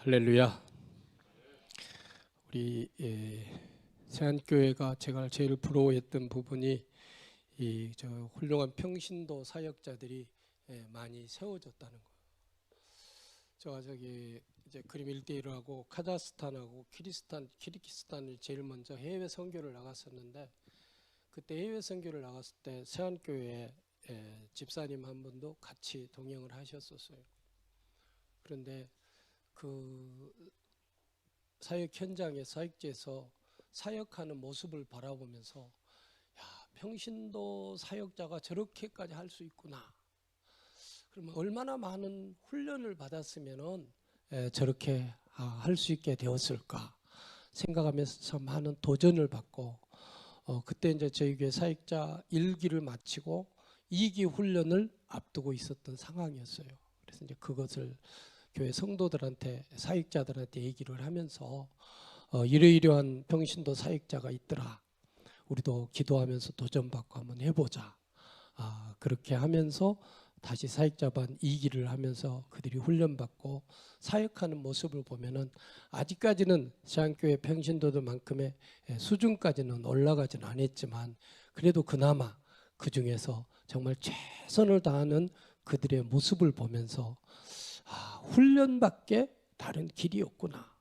할렐루야. 우리 세안교회가 제가 제일 부러워했던 부분이 이 훌륭한 평신도 사역자들이 많이 세워졌다는 거예요. 제가 이제 그림 1대1을 하고 카자흐스탄하고 키르기스탄을 제일 먼저 해외 선교를 나갔었는데, 그때 해외 선교를 나갔을 때 세안교회 집사님 한 분도 같이 동행을 하셨었어요. 그런데 그 사역 현장에 사역지에서 사역하는 모습을 바라보면서, 야, 평신도 사역자가 저렇게까지 할 수 있구나. 그러면 얼마나 많은 훈련을 받았으면은 저렇게 할 수 있게 되었을까 생각하면서 많은 도전을 받고, 그때 이제 저희 교회 사역자 1기를 마치고 2기 훈련을 앞두고 있었던 상황이었어요. 그래서 이제 그것을 교회 성도들한테, 사역자들한테 얘기를 하면서 이러이러한 평신도 사역자가 있더라, 우리도 기도하면서 도전받고 한번 해보자. 그렇게 하면서 다시 사역자반 2기를 하면서 그들이 훈련받고 사역하는 모습을 보면은, 아직까지는 세안교회 평신도들만큼의 수준까지는 올라가지는 않았지만, 그래도 그나마 그 중에서 정말 최선을 다하는 그들의 모습을 보면서 훈련밖에 다른 길이 없구나.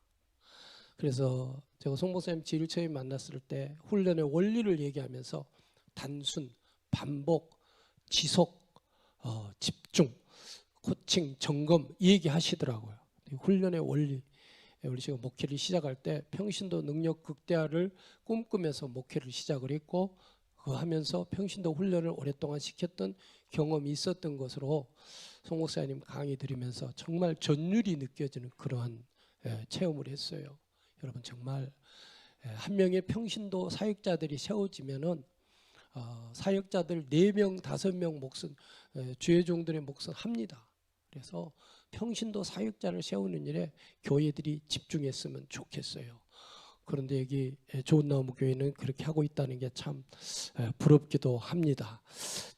그래서 제가 송 목사님 제일 처음 만났을 때 훈련의 원리를 얘기하면서 단순, 반복, 지속, 집중, 코칭, 점검 이 얘기하시더라고요. 훈련의 원리. 우리 제가 목회를 시작할 때 평신도 능력 극대화를 꿈꾸면서 목회를 시작을 했고, 그거 하면서 평신도 훈련을 오랫동안 시켰던 경험이 있었던 것으로 송 목사님 강의 들으면서 정말 전율이 느껴지는 그러한 체험을 했어요. 여러분, 정말 한 명의 평신도 사역자들이 세워지면은 사역자들 4명, 5명 몫은 주의 종들의 몫은 합니다. 그래서 평신도 사역자를 세우는 일에 교회들이 집중했으면 좋겠어요. 그런데 여기 좋은 나무 교회는 그렇게 하고 있다는 게 참 부럽기도 합니다.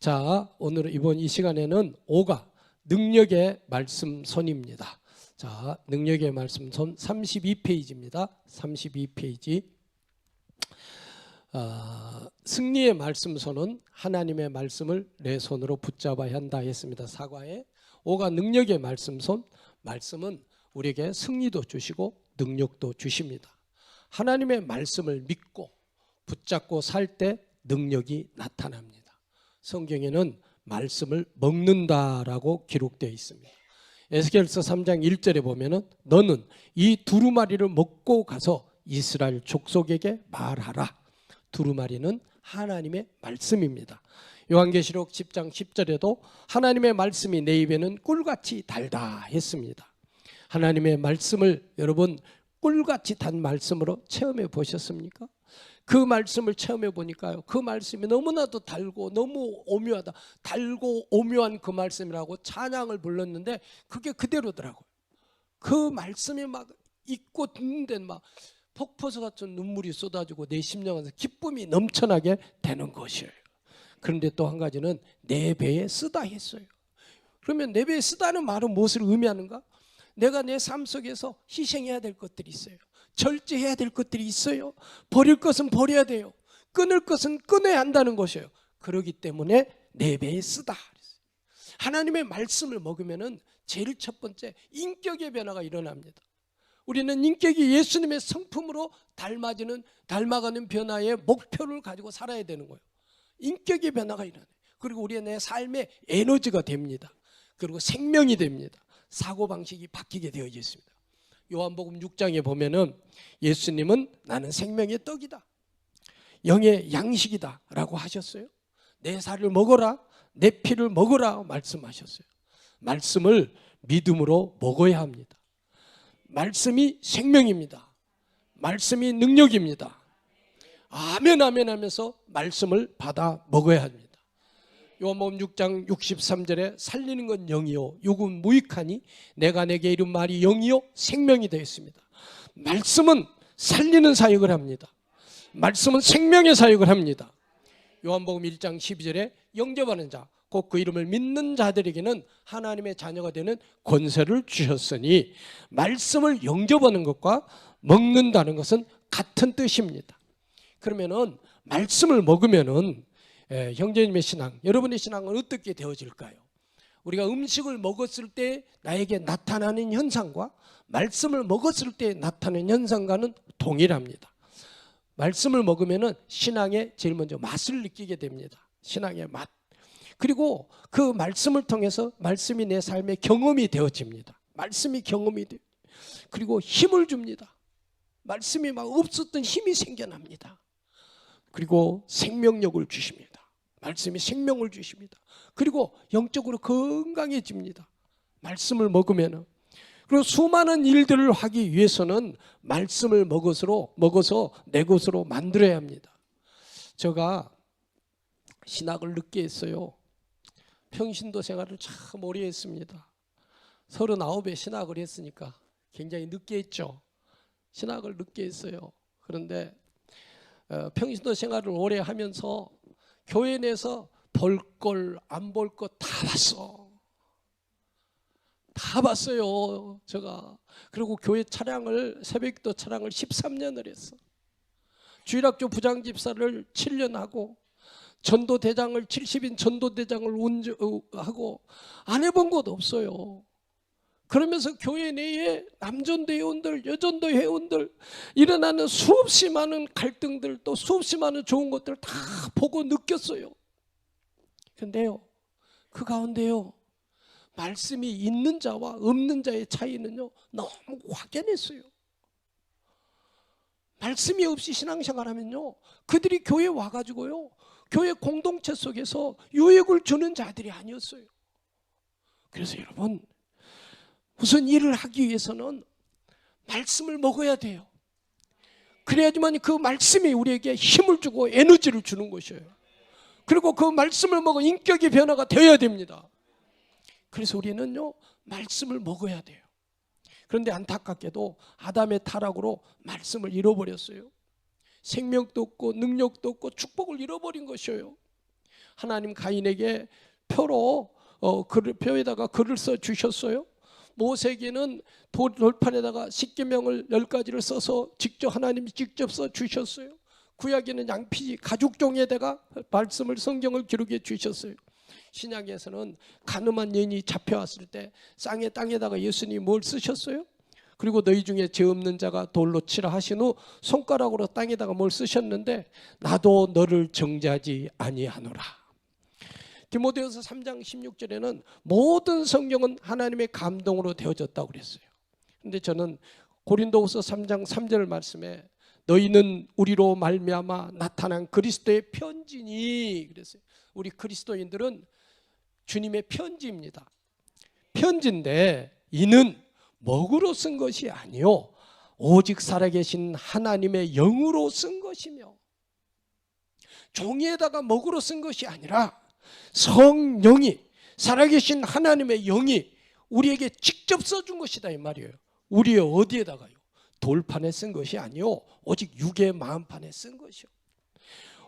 자, 오늘 이번 이 시간에는 5가 능력의 말씀선입니다. 자, 능력의 말씀선 32페이지입니다. 32페이지. 승리의 말씀선은 하나님의 말씀을 내 손으로 붙잡아야 한다 했습니다. 사과에 5가 능력의 말씀선. 말씀은 우리에게 승리도 주시고 능력도 주십니다. 하나님의 말씀을 믿고 붙잡고 살 때 능력이 나타납니다. 성경에는 말씀을 먹는다라고 기록되어 있습니다. 에스겔서 3장 1절에 보면은 너는 이 두루마리를 먹고 가서 이스라엘 족속에게 말하라. 두루마리는 하나님의 말씀입니다. 요한계시록 10장 10절에도 하나님의 말씀이 내 입에는 꿀같이 달다 했습니다. 하나님의 말씀을 여러분 꿀같이 단 말씀으로 체험해 보셨습니까? 그 말씀을 체험해 보니까요, 그 말씀이 너무나도 달고 너무 오묘하다. 달고 오묘한 그 말씀이라고 찬양을 불렀는데 그게 그대로더라고요. 그 말씀이 막 있고 듣는 데는 막 폭포수 같은 눈물이 쏟아지고 내 심령에서 기쁨이 넘쳐나게 되는 것이에요. 그런데 또 한 가지는 내 배에 쓰다 했어요. 그러면 내 배에 쓰다는 말은 무엇을 의미하는가? 내가 내 삶 속에서 희생해야 될 것들이 있어요. 절제해야 될 것들이 있어요. 버릴 것은 버려야 돼요. 끊을 것은 끊어야 한다는 것이에요. 그렇기 때문에 내 배에 쓰다. 하나님의 말씀을 먹으면은 제일 첫 번째 인격의 변화가 일어납니다. 우리는 인격이 예수님의 성품으로 닮아가는 변화의 목표를 가지고 살아야 되는 거예요. 인격의 변화가 일어나요. 그리고 우리의 내 삶의 에너지가 됩니다. 그리고 생명이 됩니다. 사고방식이 바뀌게 되어 있습니다. 요한복음 6장에 보면은 예수님은 나는 생명의 떡이다, 영의 양식이다 라고 하셨어요. 내 살을 먹어라, 내 피를 먹어라 말씀하셨어요. 말씀을 믿음으로 먹어야 합니다. 말씀이 생명입니다. 말씀이 능력입니다. 아멘 아멘 하면서 말씀을 받아 먹어야 합니다. 요한복음 6장 63절에 살리는 건 영이요 육은 무익하니 내가 내게 이른 말이 영이요 생명이 되었습니다. 말씀은 살리는 사역을 합니다. 말씀은 생명의 사역을 합니다. 요한복음 1장 12절에 영접하는 자 곧 그 이름을 믿는 자들에게는 하나님의 자녀가 되는 권세를 주셨으니 말씀을 영접하는 것과 먹는다는 것은 같은 뜻입니다. 그러면은 말씀을 먹으면은 형제님의 신앙, 여러분의 신앙은 어떻게 되어질까요? 우리가 음식을 먹었을 때 나에게 나타나는 현상과 말씀을 먹었을 때 나타나는 현상과는 동일합니다. 말씀을 먹으면은 신앙의 제일 먼저 맛을 느끼게 됩니다. 신앙의 맛. 그리고 그 말씀을 통해서 말씀이 내 삶의 경험이 되어집니다. 말씀이 경험이 돼요. 그리고 힘을 줍니다. 말씀이 막 없었던 힘이 생겨납니다. 그리고 생명력을 주십니다. 말씀이 생명을 주십니다. 그리고 영적으로 건강해집니다. 말씀을 먹으면은. 그리고 수많은 일들을 하기 위해서는 말씀을 먹어서 내 것으로 만들어야 합니다. 제가 신학을 늦게 했어요. 평신도 생활을 참 오래 했습니다. 39에 신학을 했으니까 굉장히 늦게 했죠. 신학을 늦게 했어요. 그런데 평신도 생활을 오래 하면서 교회 내에서 볼 걸 안 볼 것 다 봤어. 다 봤어요, 제가. 그리고 교회 차량을, 새벽기도 차량을 13년을 했어. 주일학교 부장집사를 7년 하고 전도대장을 70인 전도대장을 하고 안 해본 것 없어요. 그러면서 교회 내에 남전도 회원들, 여전도 회원들 일어나는 수없이 많은 갈등들, 또 수없이 많은 좋은 것들 다 보고 느꼈어요. 근데요, 그 가운데요, 말씀이 있는 자와 없는 자의 차이는요 너무 확연했어요. 말씀이 없이 신앙생활하면요, 그들이 교회에 와가지고요, 교회 공동체 속에서 유익을 주는 자들이 아니었어요. 그래서 여러분, 무슨 일을 하기 위해서는 말씀을 먹어야 돼요. 그래야지만 그 말씀이 우리에게 힘을 주고 에너지를 주는 것이에요. 그리고 그 말씀을 먹어 인격의 변화가 되어야 됩니다. 그래서 우리는요, 말씀을 먹어야 돼요. 그런데 안타깝게도 아담의 타락으로 말씀을 잃어버렸어요. 생명도 없고 능력도 없고 축복을 잃어버린 것이에요. 하나님 가인에게 표로 표에다가 글을 써 주셨어요. 모세에게는 돌판에다가 십계명을 10가지를 써서 하나님이 직접 써 주셨어요. 구약에는 양피지 가죽종에다가 말씀을, 성경을 기록해 주셨어요. 신약에서는 가늠한 여인이 잡혀왔을 때 땅에다가 예수님이 뭘 쓰셨어요? 그리고 너희 중에 죄 없는 자가 돌로 치라 하신 후 손가락으로 땅에다가 뭘 쓰셨는데, 나도 너를 정죄하지 아니하노라. 디모데후서 3장 16절에는 모든 성경은 하나님의 감동으로 되어졌다고 그랬어요. 근데 저는 고린도후서 3장 3절 말씀에 너희는 우리로 말미암아 나타난 그리스도의 편지니 그랬어요. 우리 그리스도인들은 주님의 편지입니다. 편지인데 이는 먹으로 쓴 것이 아니요 오직 살아계신 하나님의 영으로 쓴 것이며, 종이에다가 먹으로 쓴 것이 아니라 성령이, 살아계신 하나님의 영이 우리에게 직접 써준 것이다 이 말이에요. 우리의 어디에다가요? 돌판에 쓴 것이 아니요 오직 육의 마음판에 쓴 것이요.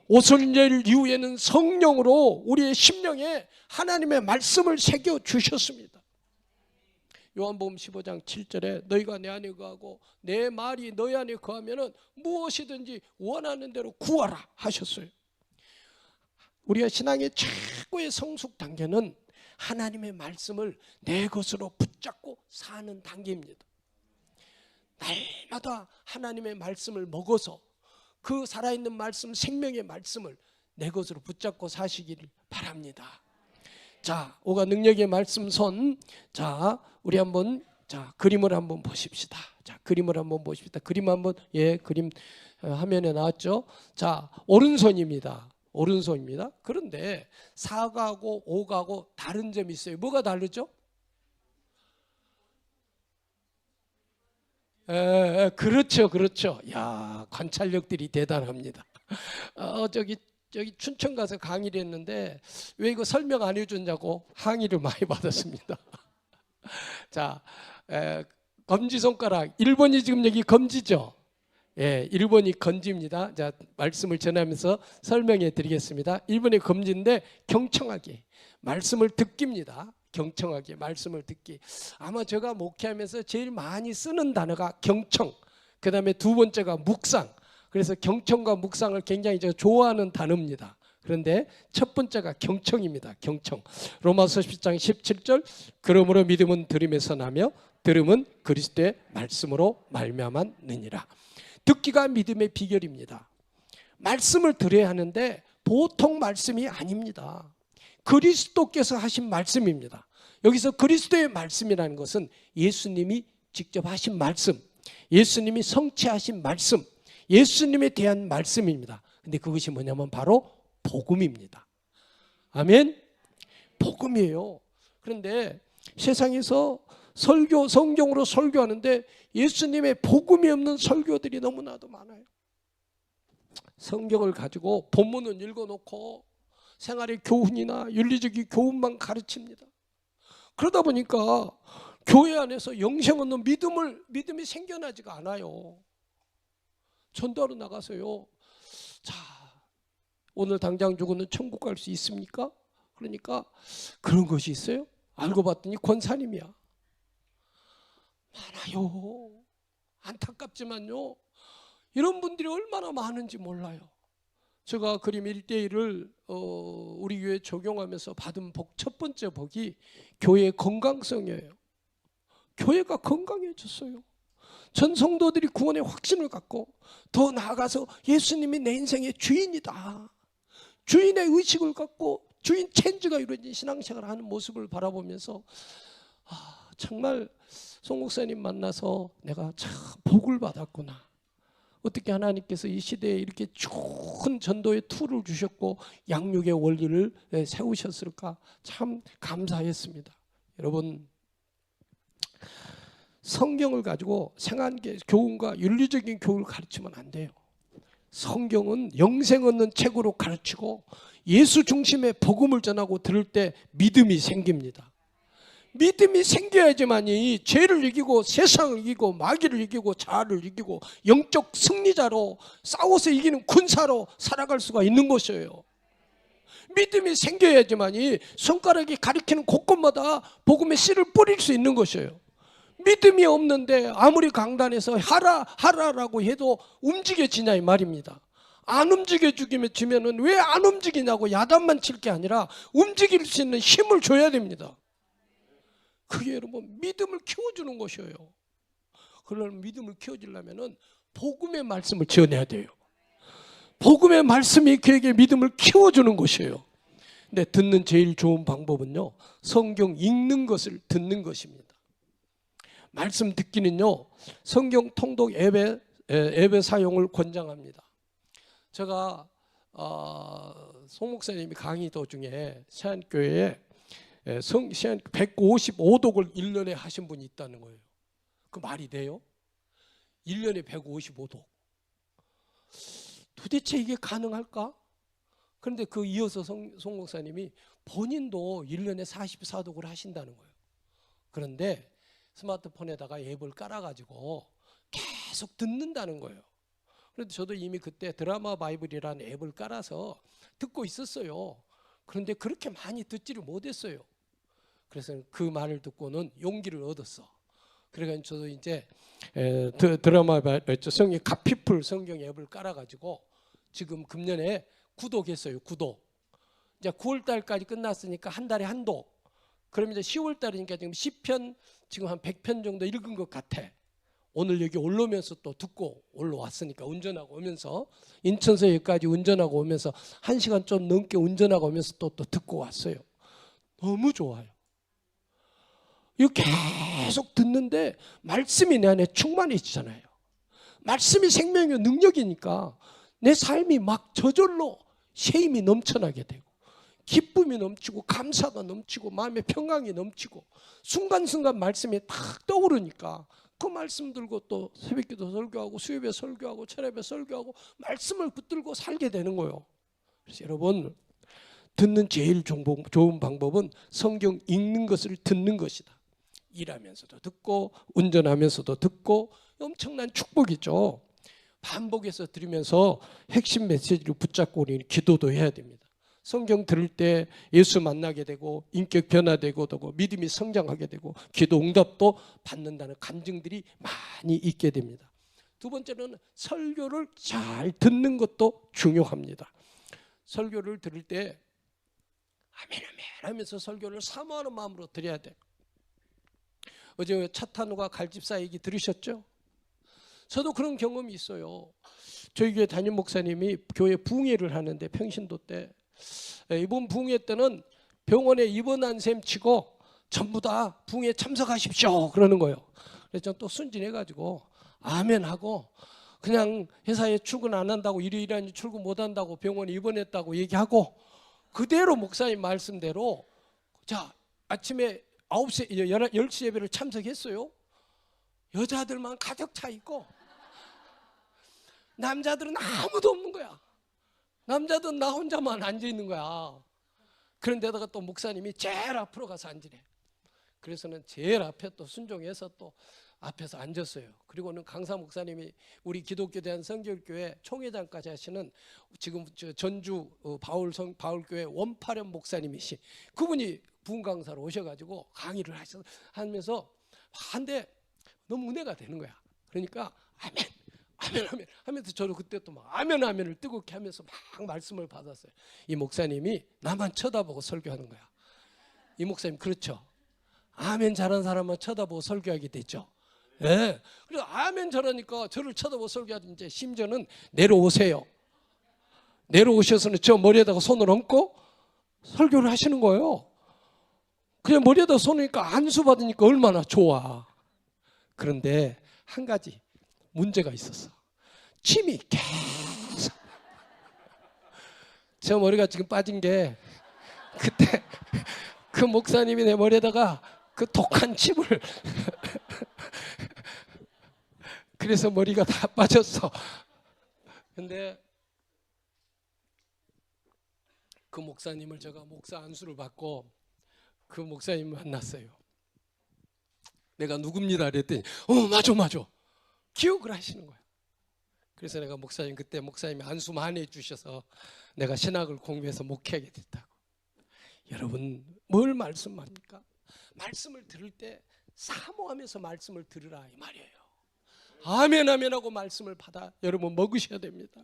오순절 이후에는 성령으로 우리의 심령에 하나님의 말씀을 새겨 주셨습니다. 요한복음 15장 7절에 너희가 내 안에 거하고 내 말이 너희 안에 거하면은 무엇이든지 원하는 대로 구하라 하셨어요. 우리가 신앙의 최고의 성숙 단계는 하나님의 말씀을 내 것으로 붙잡고 사는 단계입니다. 날마다 하나님의 말씀을 먹어서 그 살아있는 말씀, 생명의 말씀을 내 것으로 붙잡고 사시기를 바랍니다. 자, 오가 능력의 말씀 손. 자, 우리 한번 그림을 한번 보십시다. 자, 그림을 한번 보십시다. 그림 한번, 그림 화면에 나왔죠? 자, 오른손입니다. 오른손입니다. 그런데 4가하고 5가하고 다른 점이 있어요. 뭐가 다르죠? 그렇죠. 야, 관찰력들이 대단합니다. 저기 춘천 가서 강의를 했는데 왜 이거 설명 안 해줬냐고 항의를 많이 받았습니다. 자, 검지손가락 1번이 지금 여기 검지죠. 예, 1번이 건지입니다. 자, 말씀을 전하면서 설명해 드리겠습니다. 1번이 건지인데 경청하기, 말씀을 듣기입니다. 경청하기, 말씀을 듣기. 아마 제가 목회하면서 제일 많이 쓰는 단어가 경청, 그 다음에 두 번째가 묵상. 그래서 경청과 묵상을 굉장히 제가 좋아하는 단어입니다. 그런데 첫 번째가 경청입니다. 경청. 로마서 10장 17절, 그러므로 믿음은 들음에서 나며 들음은 그리스도의 말씀으로 말미암았느니라. 듣기가 믿음의 비결입니다. 말씀을 들어야 하는데 보통 말씀이 아닙니다. 그리스도께서 하신 말씀입니다. 여기서 그리스도의 말씀이라는 것은 예수님이 직접 하신 말씀, 예수님이 성취하신 말씀, 예수님에 대한 말씀입니다. 근데 그것이 뭐냐면 바로 복음입니다. 아멘? 복음이에요. 그런데 세상에서 성경으로 설교하는데 예수님의 복음이 없는 설교들이 너무나도 많아요. 성경을 가지고 본문은 읽어놓고 생활의 교훈이나 윤리적인 교훈만 가르칩니다. 그러다 보니까 교회 안에서 영생 없는 믿음이 생겨나지가 않아요. 전도하러 나가서요. 자, 오늘 당장 죽으면 천국 갈 수 있습니까? 그러니까 그런 것이 있어요? 알고 봤더니 권사님이야. 많아요. 안타깝지만요. 이런 분들이 얼마나 많은지 몰라요. 제가 그림 1:1을 우리 교회에 적용하면서 받은 복, 첫 번째 복이 교회의 건강성이에요. 교회가 건강해졌어요. 전 성도들이 구원의 확신을 갖고 더 나아가서 예수님이 내 인생의 주인이다, 주인의 의식을 갖고 주인 체인지가 이루어진 신앙생활을 하는 모습을 바라보면서 정말 송 목사님 만나서 내가 참 복을 받았구나. 어떻게 하나님께서 이 시대에 이렇게 좋은 전도의 툴을 주셨고 양육의 원리를 세우셨을까 참 감사했습니다. 여러분, 성경을 가지고 생활의 교훈과 윤리적인 교훈을 가르치면 안 돼요. 성경은 영생 얻는 책으로 가르치고 예수 중심의 복음을 전하고 들을 때 믿음이 생깁니다. 믿음이 생겨야지만이 죄를 이기고 세상을 이기고 마귀를 이기고 자아를 이기고 영적 승리자로 싸워서 이기는 군사로 살아갈 수가 있는 것이에요. 믿음이 생겨야지만이 손가락이 가리키는 곳곳마다 복음의 씨를 뿌릴 수 있는 것이에요. 믿음이 없는데 아무리 강단에서 하라라고 해도 움직여지냐 이 말입니다. 안 움직여주면은 왜 안 움직이냐고 야단만 칠 게 아니라 움직일 수 있는 힘을 줘야 됩니다. 그게 여러분 믿음을 키워주는 것이에요. 그러려면 믿음을 키워주려면 복음의 말씀을 전해야 돼요. 복음의 말씀이 그에게 믿음을 키워주는 것이에요. 근데 듣는 제일 좋은 방법은요, 성경 읽는 것을 듣는 것입니다. 말씀 듣기는요, 성경 통독 앱의 사용을 권장합니다. 제가 송 목사님이 강의 도중에 세안교회에 세안 155독을 1년에 하신 분이 있다는 거예요. 그 말이 돼요? 1년에 155독. 도대체 이게 가능할까? 그런데 그 이어서 송 목사님이 본인도 1년에 44독을 하신다는 거예요. 그런데 스마트폰에다가 앱을 깔아가지고 계속 듣는다는 거예요. 그런데 저도 이미 그때 드라마 바이블이라는 앱을 깔아서 듣고 있었어요. 그런데 그렇게 많이 듣지를 못했어요. 그래서 그 말을 듣고는 용기를 얻었어. 그러니까 저도 이제 드라마 성경 가피풀 성경 앱을 깔아가지고 지금 금년에 구독했어요. 구독. 이제 9월달까지 끝났으니까 한 달에 한 독. 그럼 이제 10월달이니까 지금 10편 지금 한 100편 정도 읽은 것 같아. 오늘 여기 올라오면서 또 듣고 올라왔으니까 운전하고 오면서 인천서 여기까지 운전하고 오면서 1시간 좀 넘게 운전하고 오면서 또 듣고 왔어요. 너무 좋아요. 이거 계속 듣는데 말씀이 내 안에 충만해지잖아요. 말씀이 생명의 능력이니까 내 삶이 막 저절로 새 힘이 넘쳐나게 되고 기쁨이 넘치고 감사가 넘치고 마음의 평강이 넘치고 순간순간 말씀이 탁 떠오르니까 그 말씀 들고 또 새벽기도 설교하고 수요일에 설교하고 철야에 설교하고 말씀을 붙들고 살게 되는 거예요. 그래서 여러분, 듣는 제일 좋은 방법은 성경 읽는 것을 듣는 것이다. 일하면서도 듣고 운전하면서도 듣고 엄청난 축복이죠. 반복해서 들으면서 핵심 메시지를 붙잡고 우리는 기도도 해야 됩니다. 성경 들을 때 예수 만나게 되고 인격 변화되고 또 믿음이 성장하게 되고 기도 응답도 받는다는 간증들이 많이 있게 됩니다. 두 번째는 설교를 잘 듣는 것도 중요합니다. 설교를 들을 때 아멘 아멘 하면서 설교를 사모하는 마음으로 드려야 돼. 어제 차탄우가 갈집사 얘기 들으셨죠? 저도 그런 경험이 있어요. 저희 교회 담임 목사님이 교회 부흥회를 하는데 평신도 때 이번 부흥회 때는 병원에 입원한 셈 치고 전부 다 부흥회 참석하십시오 그러는 거예요. 그래서 저는 또 순진해가지고 아멘 하고 그냥 회사에 출근 안 한다고 일요일에 출근 못 한다고 병원에 입원했다고 얘기하고 그대로 목사님 말씀대로 자 아침에 9시, 10시 예배를 참석했어요. 여자들만 가득 차 있고 남자들은 아무도 없는 거야. 남자들은 나 혼자만 앉아 있는 거야. 그런데다가 또 목사님이 제일 앞으로 가서 앉으래. 그래서는 제일 앞에 또 순종해서 또 앞에서 앉았어요. 그리고는 강사 목사님이 우리 기독교 대한 성결교회 총회장까지 하시는 지금 전주 바울교회 원파련 목사님이시 그분이 부흥 강사로 오셔가지고 강의를 하면서 한데 너무 은혜가 되는 거야. 그러니까 아멘 아멘 아멘 하면서 저도 그때 또 막 아멘 아멘을 뜨겁게 하면서 막 말씀을 받았어요. 이 목사님이 나만 쳐다보고 설교하는 거야. 이 목사님 그렇죠. 아멘 잘하는 사람만 쳐다보고 설교하게 됐죠. 네. 그래서 아멘 잘하니까 저를 쳐다보고 설교하는데 이제 심지어는 내려오세요. 내려오셔서는 저 머리에다가 손을 얹고 설교를 하시는 거예요. 그냥 머리에다 손을 얹으니까 안수 받으니까 얼마나 좋아. 그런데 한 가지 문제가 있었어. 침이 계속. 저 머리가 지금 빠진 게 그때 그 목사님이 내 머리에다가 그 독한 침을 그래서 머리가 다 빠졌어. 근데 그 목사님을 제가 목사 안수를 받고 그 목사님 만났어요. 내가 누굽니다 그랬더니 맞아 기억을 하시는 거야. 그래서 내가 목사님 그때 목사님이 안수 많이 해주셔서 내가 신학을 공부해서 목회하게 됐다고. 여러분 뭘 말씀합니까? 말씀을 들을 때 사모하면서 말씀을 들으라 이 말이에요. 아멘 아멘 하고 말씀을 받아 여러분 먹으셔야 됩니다.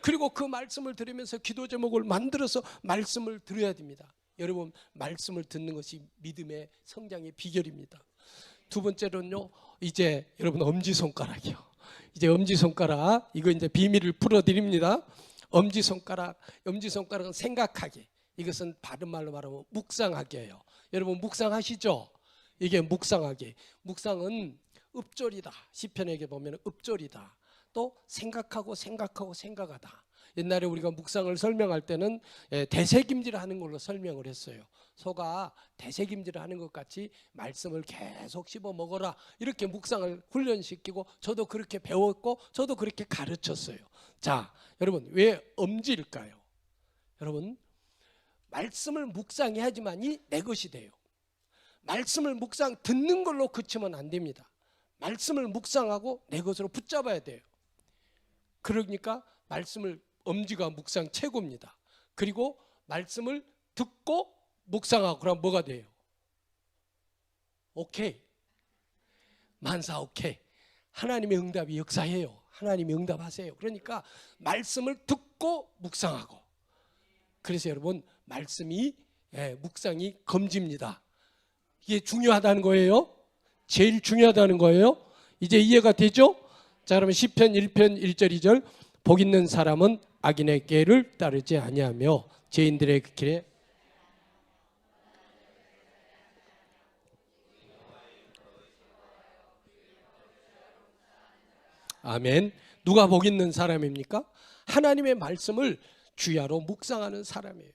그리고 그 말씀을 들으면서 기도 제목을 만들어서 말씀을 들어야 됩니다. 여러분 말씀을 듣는 것이 믿음의 성장의 비결입니다. 두 번째로는요. 이제 여러분 엄지손가락이요. 이제 엄지손가락 이거 이제 비밀을 풀어드립니다. 엄지손가락은 생각하기. 이것은 바른 말로 말하면 묵상하기예요. 여러분 묵상하시죠? 이게 묵상하기. 묵상은 읍졸이다. 시편에게 보면 읍졸이다. 또 생각하고 생각하다. 옛날에 우리가 묵상을 설명할 때는 대새김질을 하는 걸로 설명을 했어요. 소가 대새김질을 하는 것 같이 말씀을 계속 씹어 먹어라. 이렇게 묵상을 훈련시키고 저도 그렇게 배웠고 저도 그렇게 가르쳤어요. 자, 여러분 왜 엄지일까요? 여러분 말씀을 묵상해야지만이 내 것이 돼요. 말씀을 듣는 걸로 그치면 안 됩니다. 말씀을 묵상하고 내 것으로 붙잡아야 돼요. 그러니까 말씀을 엄지가 묵상 최고입니다. 그리고 말씀을 듣고 묵상하고 그럼 뭐가 돼요? 오케이. 만사 오케이. 하나님의 응답이 역사해요. 하나님이 응답하세요. 그러니까 말씀을 듣고 묵상하고. 그래서 여러분 말씀이 묵상이 검지입니다. 이게 중요하다는 거예요. 제일 중요하다는 거예요. 이제 이해가 되죠? 자, 그러면 시편 1편 1절 2절 복 있는 사람은 악인의 꾀를 따르지 아니하며 죄인들의 길에 아멘. 누가 복 있는 사람입니까? 하나님의 말씀을 주야로 묵상하는 사람이에요.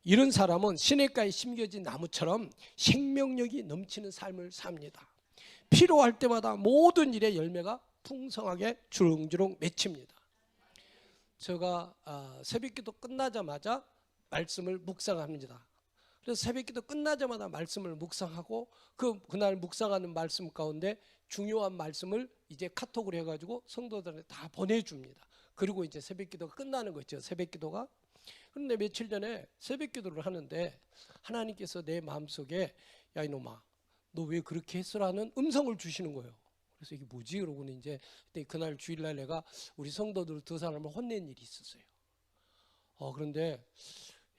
이런 사람은 시냇가에 심겨진 나무처럼 생명력이 넘치는 삶을 삽니다. 필요할 때마다 모든 일의 열매가 풍성하게 주렁주렁 맺힙니다. 제가 새벽기도 끝나자마자 말씀을 묵상합니다. 그래서 새벽기도 끝나자마자 말씀을 묵상하고 그날 묵상하는 말씀 가운데 중요한 말씀을 이제 카톡으로 해가지고 성도들한테 다 보내줍니다. 그리고 이제 새벽기도가 끝나는 거죠. 새벽기도가. 그런데 며칠 전에 새벽기도를 하는데 하나님께서 내 마음속에 야 이놈아 너 왜 그렇게 했어라는 음성을 주시는 거예요. 그래서 이게 뭐지? 그러고는 이제 그날 주일날 내가 우리 성도들 두 사람을 혼낸 일이 있었어요. 그런데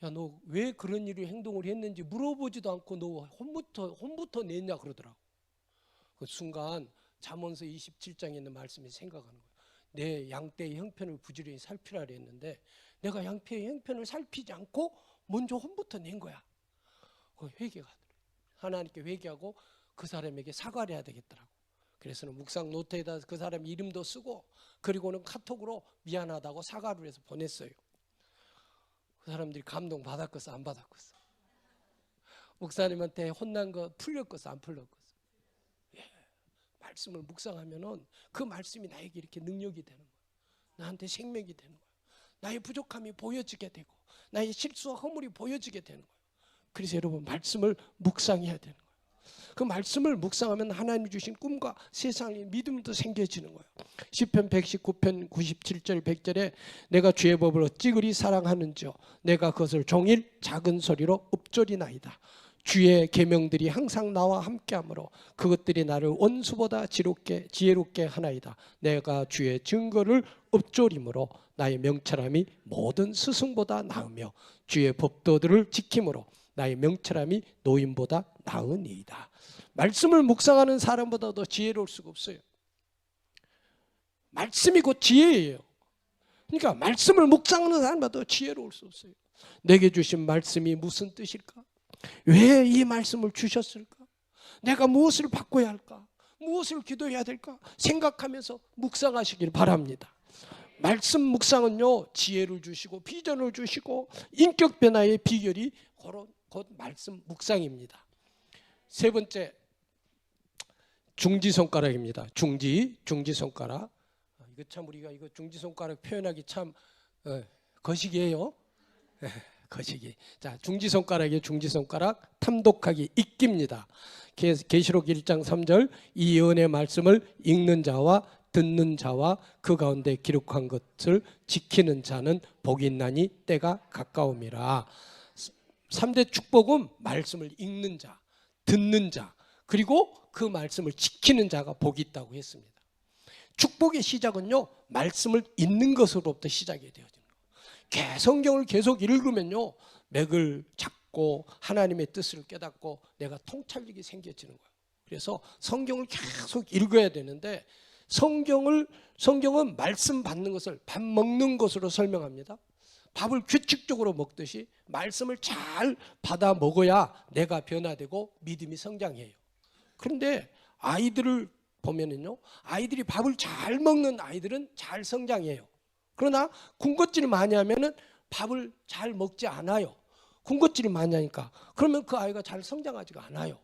야 너 왜 그런 일을 행동을 했는지 물어보지도 않고 너 혼부터 냈냐 그러더라고. 그 순간 잠언서 27장에 있는 말씀이 생각하는 거예요. 내 양떼의 형편을 부지런히 살피라 했는데 내가 양떼의 형편을 살피지 않고 먼저 혼부터 낸 거야. 그 회개가 하더라고요. 하나님께 회개하고 그 사람에게 사과를 해야 되겠더라고. 그래서는 묵상 노트에다 그 사람 이름도 쓰고 그리고는 카톡으로 미안하다고 사과를 해서 보냈어요. 그 사람들이 감동 받았겠어 안 받았겠어? 목사님한테 혼난 거 풀렸겠어 안 풀렸겠어? 예. 말씀을 묵상하면은 그 말씀이 나에게 이렇게 능력이 되는 거야. 나한테 생명이 되는 거야. 나의 부족함이 보여지게 되고 나의 실수와 허물이 보여지게 되는 거야. 그래서 여러분 말씀을 묵상해야 되는 거예요. 그 말씀을 묵상하면 하나님이 주신 꿈과 세상의 믿음도 생겨지는 거예요. 시편 119편 97절 100절에 내가 주의 법을 어찌 그리 사랑하는지요 내가 그것을 종일 작은 소리로 읊조리나이다. 주의 계명들이 항상 나와 함께하므로 그것들이 나를 원수보다 지혜롭게 하나이다. 내가 주의 증거를 읊조림으로 나의 명철함이 모든 스승보다 나으며 주의 법도들을 지킴으로 나의 명철함이 노인보다 나으니이다. 말씀을 묵상하는 사람보다 더 지혜로울 수가 없어요. 말씀이 곧 지혜예요. 그러니까 말씀을 묵상하는 사람보다 더 지혜로울 수 없어요. 내게 주신 말씀이 무슨 뜻일까? 왜 이 말씀을 주셨을까? 내가 무엇을 바꿔야 할까? 무엇을 기도해야 될까? 생각하면서 묵상하시길 바랍니다. 말씀 묵상은요 지혜를 주시고 비전을 주시고 인격 변화의 비결이 곧 말씀 묵상입니다. 세 번째 중지손가락입니다. 중지손가락. 이거 참 우리가 이거 중지손가락 표현하기 참 거시기예요. 거시기. 자, 중지손가락 탐독하기 읽기입니다. 계시록 1장 3절 이 예언의 말씀을 읽는 자와 듣는 자와 그 가운데 기록한 것을 지키는 자는 복이 있나니 때가 가까움이라. 3대 축복은 말씀을 읽는 자, 듣는 자, 그리고 그 말씀을 지키는 자가 복이 있다고 했습니다. 축복의 시작은요 말씀을 읽는 것으로부터 시작이 되어지는 거예요. 성경을 계속 읽으면요 맥을 잡고 하나님의 뜻을 깨닫고 내가 통찰력이 생겨지는 거예요. 그래서 성경을 계속 읽어야 되는데 성경은 말씀 받는 것을 밥 먹는 것으로 설명합니다. 밥을 규칙적으로 먹듯이 말씀을 잘 받아 먹어야 내가 변화되고 믿음이 성장해요. 그런데 아이들을 보면은요, 아이들이 밥을 잘 먹는 아이들은 잘 성장해요. 그러나 군것질을 많이 하면은 밥을 잘 먹지 않아요. 군것질을 많이 하니까. 그러면 그 아이가 잘 성장하지가 않아요.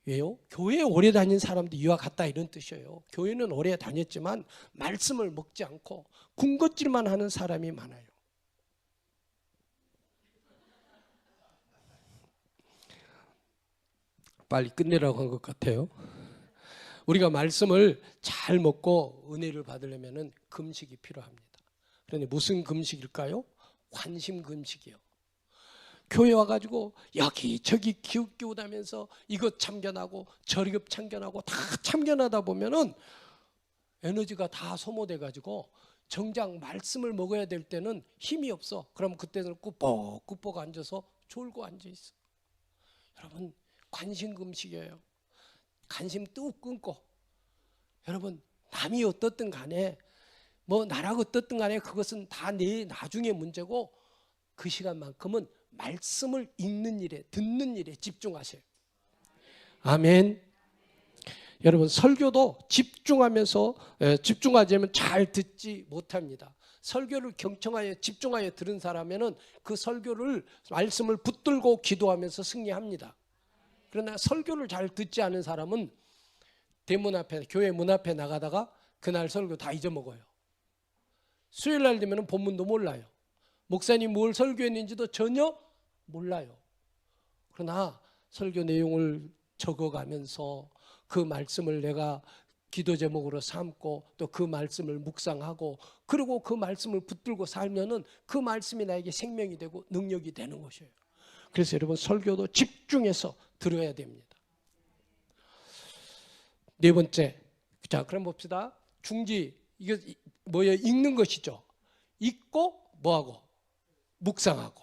왜요? 교회에 오래 다닌 사람도 이와 같다 이런 뜻이에요. 교회는 오래 다녔지만 말씀을 먹지 않고 군것질만 하는 사람이 많아요. 빨리 끝내라고 한 것 같아요. 우리가 말씀을 잘 먹고 은혜를 받으려면 금식이 필요합니다. 그런데 무슨 금식일까요? 관심 금식이요. 교회 와가지고 여기저기 기웃기웃하면서 이것 참견하고 저것 참견하고 다 참견하다 보면은 에너지가 다 소모돼가지고 정작 말씀을 먹어야 될 때는 힘이 없어. 그럼 그때는 꾸벅꾸벅 앉아서 졸고 앉아있어. 여러분 관심 금식이에요. 관심 뚝 끊고 여러분 남이 어떻든 간에 뭐 나라가 어떻든 간에 그것은 다 내 나중의 문제고 그 시간만큼은 말씀을 읽는 일에 듣는 일에 집중하세요. 아멘. 여러분 설교도 집중하지 않으면 잘 듣지 못합니다. 설교를 경청하여 집중하여 들은 사람에는 그 설교를 말씀을 붙들고 기도하면서 승리합니다. 그러나 설교를 잘 듣지 않은 사람은 대문 앞에 교회 문 앞에 나가다가 그날 설교 다 잊어먹어요. 수요일 날 되면 본문도 몰라요. 목사님 뭘 설교했는지도 전혀 몰라요. 그러나 설교 내용을 적어가면서 그 말씀을 내가 기도 제목으로 삼고 또 그 말씀을 묵상하고 그리고 그 말씀을 붙들고 살면은 그 말씀이 나에게 생명이 되고 능력이 되는 것이에요. 그래서 여러분 설교도 집중해서 들어야 됩니다. 네 번째, 자 그럼 봅시다. 중지 이거 뭐예요? 읽는 것이죠. 읽고 뭐하고 묵상하고.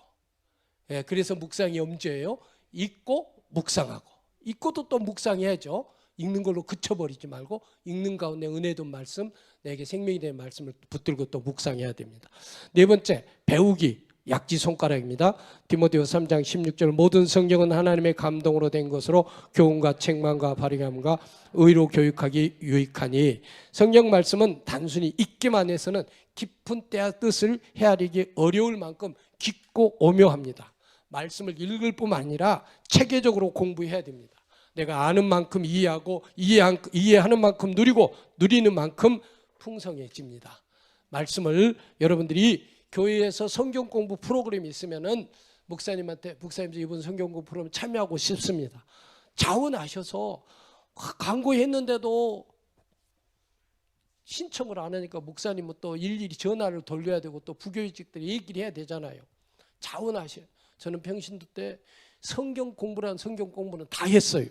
예, 그래서 묵상이 염두예요. 읽고 묵상하고. 읽고도 또 묵상해야죠. 읽는 걸로 그쳐버리지 말고 읽는 가운데 은혜 된 말씀, 내게 생명이 된 말씀을 붙들고 또 묵상해야 됩니다. 네 번째, 배우기. 약지 손가락입니다. 디모데후서 3장 16절 모든 성경은 하나님의 감동으로 된 것으로 교훈과 책망과 바르게함과 의로 교육하기 유익하니 성경 말씀은 단순히 읽기만 해서는 깊은 때와 뜻을 헤아리기 어려울 만큼 깊고 오묘합니다. 말씀을 읽을 뿐만 아니라 체계적으로 공부해야 됩니다. 내가 아는 만큼 이해하고 이해하는 만큼 누리고 누리는 만큼 풍성해집니다. 말씀을 여러분들이 교회에서 성경 공부 프로그램이 있으면은 목사님한테 목사님 이번 성경 공부 프로그램 참여하고 싶습니다. 자원하셔서 광고했는데도 신청을 안 하니까 목사님은 또 일일이 전화를 돌려야 되고 또 부교육직들이 얘기를 해야 되잖아요. 자원하셔요. 저는 평신도 때 성경 공부란 성경 공부는 다 했어요.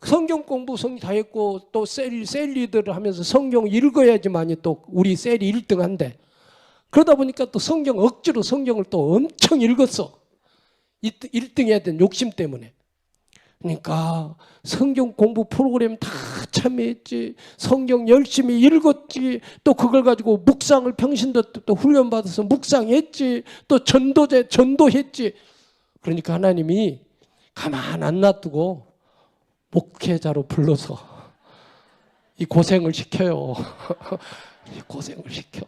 성경 공부 다 했고 또 셀 리더를 하면서 성경 읽어야지만이 또 우리 셀이 1등한데 그러다 보니까 또 억지로 성경을 또 엄청 읽었어. 1등 해야 되는 욕심 때문에. 그러니까 성경 공부 프로그램 다 참여했지. 성경 열심히 읽었지. 또 그걸 가지고 묵상을 평신도 또 훈련받아서 묵상했지. 또 전도했지. 그러니까 하나님이 가만 안 놔두고 목회자로 불러서 이 고생을 시켜요. 이 고생을 시켜.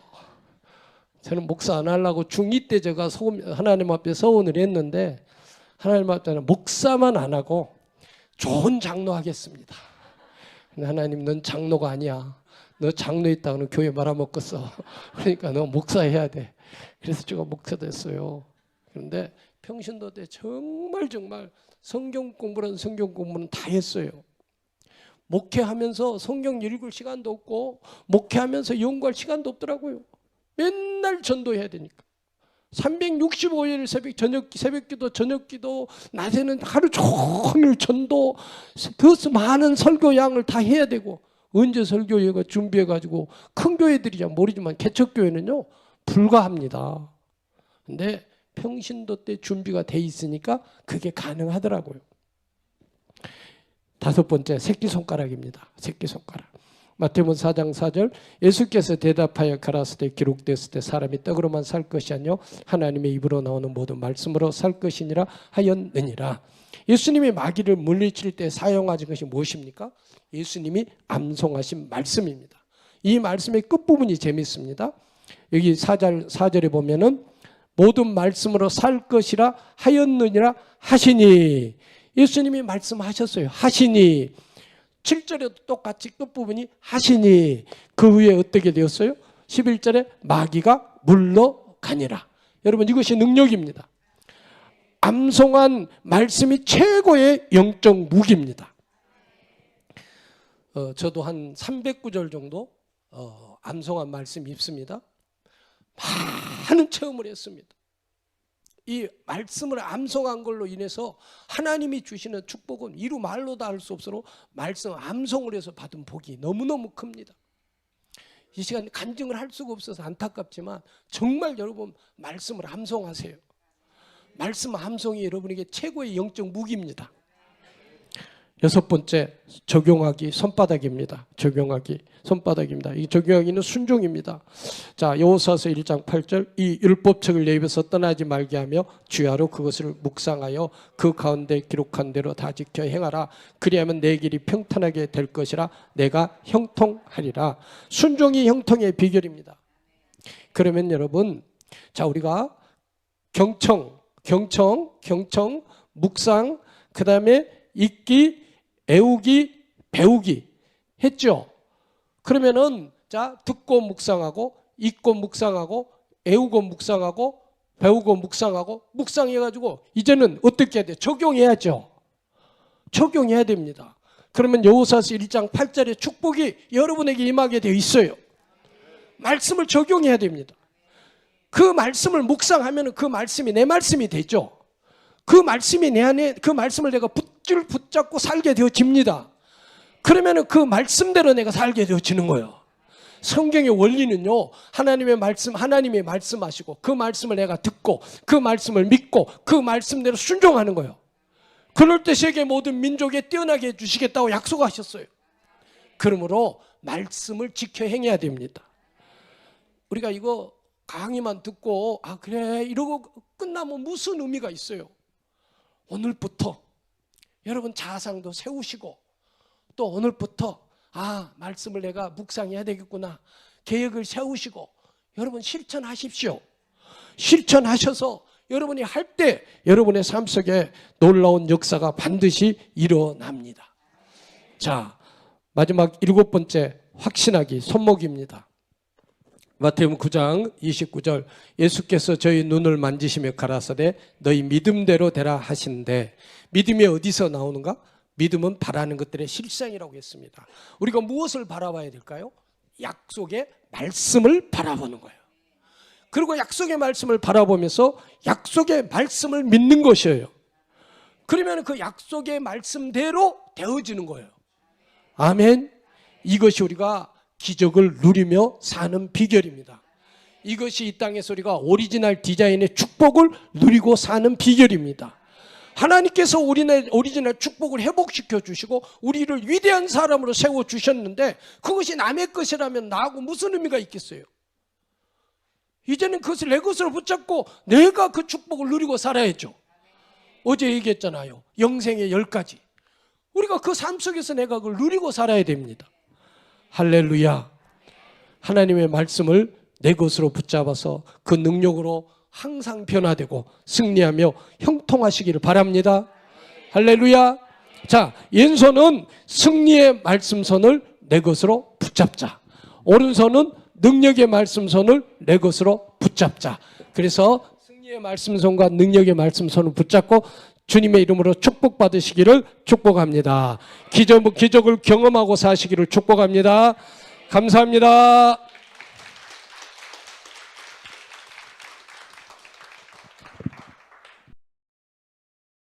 저는 목사 안 하려고 중2 때 제가 하나님 앞에 서원을 했는데 하나님 앞에는 목사만 안 하고 좋은 장로 하겠습니다. 근데 하나님 넌 장로가 아니야. 너 장로 있다고는 교회 말아먹겠어. 그러니까 너 목사 해야 돼. 그래서 제가 목사 됐어요. 그런데 평신도 때 정말 성경 공부는 다 했어요. 목회하면서 성경 읽을 시간도 없고 목회하면서 연구할 시간도 없더라고요. 맨날 전도해야 되니까 365일 새벽기도 저녁기도 낮에는 하루 종일 전도 그 많은 설교양을 다 해야 되고 언제 설교회가 준비해가지고 큰 교회들이야 모르지만 개척교회는요 불가합니다. 근데 평신도 때 준비가 돼 있으니까 그게 가능하더라고요. 다섯 번째 새끼손가락입니다. 새끼손가락. 마태복음 4장 4절 예수께서 대답하여 가라사대 기록됐을 때 사람이 떡으로만 살 것이 아니요 하나님의 입으로 나오는 모든 말씀으로 살 것이니라 하였느니라. 예수님이 마귀를 물리칠 때 사용하신 것이 무엇입니까? 예수님이 암송하신 말씀입니다. 이 말씀의 끝부분이 재밌습니다. 여기 4절에 보면은 모든 말씀으로 살 것이라 하였느니라 하시니 예수님이 말씀하셨어요. 하시니 7절에도 똑같이 끝부분이 하시니 그 후에 어떻게 되었어요? 11절에 마귀가 물러가니라. 여러분 이것이 능력입니다. 암송한 말씀이 최고의 영적 무기입니다. 저도 한 300구절 정도 암송한 말씀이 있습니다. 많은 체험을 했습니다. 이 말씀을 암송한 걸로 인해서 하나님이 주시는 축복은 이루 말로도 할 수 없으므로 말씀 암송을 해서 받은 복이 너무너무 큽니다. 이 시간 간증을 할 수가 없어서 안타깝지만 정말 여러분 말씀을 암송하세요. 말씀 암송이 여러분에게 최고의 영적 무기입니다. 여섯 번째 적용하기 손바닥입니다. 적용하기 손바닥입니다. 이 적용하기는 순종입니다. 자 여호수아서 1장 8절 이 율법책을 내 입에서 떠나지 말게 하며 주야로 그것을 묵상하여 그 가운데 기록한 대로 다 지켜 행하라. 그리하면 내 길이 평탄하게 될 것이라 내가 형통하리라. 순종이 형통의 비결입니다. 그러면 여러분 자 우리가 경청 묵상 그 다음에 읽기 애우기 배우기 했죠. 그러면은 자 듣고 묵상하고 읽고 묵상하고 애우고 묵상하고 배우고 묵상하고 묵상해가지고 이제는 어떻게 해야 돼? 적용해야죠. 적용해야 됩니다. 그러면 여호수아서 1장 8절에 축복이 여러분에게 임하게 되어 있어요. 말씀을 적용해야 됩니다. 그 말씀을 묵상하면 그 말씀이 내 말씀이 되죠. 그 말씀이 내 안에, 그 말씀을 내가 붙잡고 살게 되어집니다. 그러면 그 말씀대로 내가 살게 되어지는 거예요. 성경의 원리는요, 하나님의 말씀, 하나님이 말씀하시고 그 말씀을 내가 듣고 그 말씀을 믿고 그 말씀대로 순종하는 거예요. 그럴 때 세계 모든 민족에 뛰어나게 해주시겠다고 약속하셨어요. 그러므로 말씀을 지켜 행해야 됩니다. 우리가 이거 강의만 듣고 아 그래 이러고 끝나면 무슨 의미가 있어요? 오늘부터 여러분 자상도 세우시고 또 오늘부터 아 말씀을 내가 묵상해야 되겠구나 계획을 세우시고 여러분 실천하십시오. 실천하셔서 여러분이 할 때 여러분의 삶 속에 놀라운 역사가 반드시 일어납니다. 자, 마지막 7번째 확신하기 손목입니다. 마태복음 9장 29절 예수께서 저희 눈을 만지시며 가라사대 너희 믿음대로 되라 하신데 믿음이 어디서 나오는가? 믿음은 바라는 것들의 실상이라고 했습니다. 우리가 무엇을 바라봐야 될까요? 약속의 말씀을 바라보는 거예요. 그리고 약속의 말씀을 바라보면서 약속의 말씀을 믿는 것이에요. 그러면 그 약속의 말씀대로 되어지는 거예요. 아멘. 이것이 우리가 기적을 누리며 사는 비결입니다. 이것이 이 땅에서 우리가 오리지널 디자인의 축복을 누리고 사는 비결입니다. 하나님께서 우리의 오리지널 축복을 회복시켜 주시고 우리를 위대한 사람으로 세워주셨는데 그것이 남의 것이라면 나하고 무슨 의미가 있겠어요? 이제는 그것을 내 것으로 붙잡고 내가 그 축복을 누리고 살아야죠. 어제 얘기했잖아요. 영생의 10가지. 우리가 그 삶 속에서 내가 그걸 누리고 살아야 됩니다. 할렐루야. 하나님의 말씀을 내 것으로 붙잡아서 그 능력으로 항상 변화되고 승리하며 형통하시기를 바랍니다. 할렐루야. 자, 왼손은 승리의 말씀선을 내 것으로 붙잡자. 오른손은 능력의 말씀선을 내 것으로 붙잡자. 그래서 승리의 말씀선과 능력의 말씀선을 붙잡고 주님의 이름으로 축복받으시기를 축복합니다. 기적을 경험하고 사시기를 축복합니다. 감사합니다.